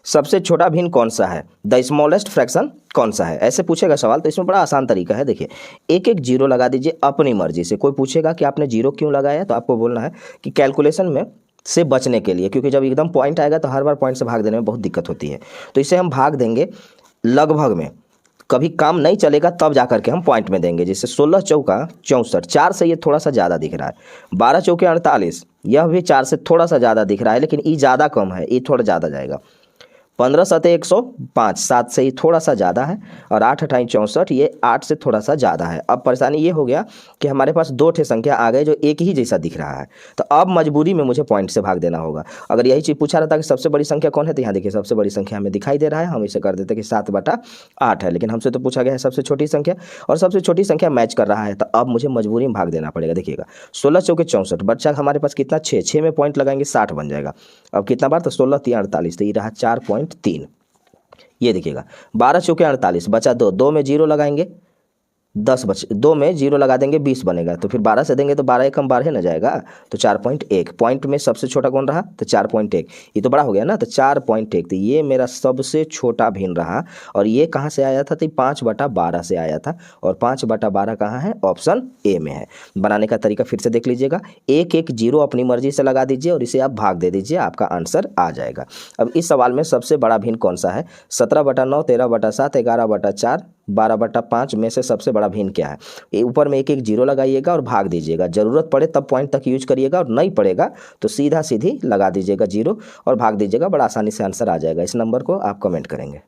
सबसे छोटा भिन्न कौन सा है, द स्मॉलेस्ट फ्रैक्शन कौन सा है, ऐसे पूछेगा सवाल। तो इसमें बड़ा आसान तरीका है, देखिए एक एक जीरो लगा दीजिए अपनी मर्जी से। कोई पूछेगा कि आपने जीरो क्यों लगाया, तो आपको बोलना है कि कैलकुलेशन में से बचने के लिए, क्योंकि जब एकदम पॉइंट आएगा तो हर बार पॉइंट से भाग देने में बहुत दिक्कत होती है। तो इसे हम भाग देंगे लगभग में, कभी काम नहीं चलेगा तब जा करके हम पॉइंट में देंगे। जैसे 16 चौका 64, 4 से ये थोड़ा सा ज़्यादा दिख रहा है। 12 चौके 48, यह भी 4 से थोड़ा सा ज़्यादा दिख रहा है, लेकिन ये ज़्यादा कम है, ये थोड़ा ज़्यादा जाएगा। 15 सते 105, 7 से ये थोड़ा सा ज़्यादा है। और 8 अठाई 64, ये 8 से थोड़ा सा ज़्यादा है। अब परेशानी ये हो गया कि हमारे पास दो ठे संख्या आ गए जो एक ही जैसा दिख रहा है, तो अब मजबूरी में मुझे पॉइंट से भाग देना होगा। अगर यही चीज़ पूछा रहता कि सबसे बड़ी संख्या कौन है, तो यहाँ देखिए सबसे बड़ी संख्या हमें दिखाई दे रहा है, हम इसे कर देते कि 7/8 है। लेकिन हमसे तो पूछा गया है सबसे छोटी संख्या, और सबसे छोटी संख्या मैच कर रहा है, तो अब मुझे मजबूरी में भाग देना पड़ेगा। देखिएगा 16 चौके 64, बच्चा हमारे पास कितना 6 में पॉइंट लगाएंगे 60 बन जाएगा। अब कितना बार, तो 16 3 48, तो ये रहा 4.3। ये देखिएगा 12 चौके 48, बचा 2 में जीरो लगाएंगे 10 बच, 2 में जीरो लगा देंगे 20 बनेगा। तो फिर 12 से देंगे तो 12 एकम 12 न जाएगा, तो 4.1। पॉइंट में सबसे छोटा कौन रहा, तो 4.1। ये तो बड़ा हो गया ना, तो 4.1, तो ये मेरा सबसे छोटा भिन्न रहा। और ये कहाँ से आया था, तो 5/12 से आया था, और 5/12 कहाँ है, ऑप्शन ए में है। बनाने का तरीका फिर से देख लीजिएगा, एक एक जीरो अपनी मर्जी से लगा दीजिए और इसे आप भाग दे दीजिए, आपका आंसर आ जाएगा। अब इस सवाल में सबसे बड़ा भिन्न कौन सा है, 17/9, 13/7, 11/4, 12/5 में से सबसे बड़ा भिन्न क्या है। ये ऊपर में एक एक जीरो लगाइएगा और भाग दीजिएगा। ज़रूरत पड़े तब पॉइंट तक यूज करिएगा, और नहीं पड़ेगा तो सीधा सीधी लगा दीजिएगा जीरो और भाग दीजिएगा। बड़ा आसानी से आंसर आ जाएगा। इस नंबर को आप कमेंट करेंगे।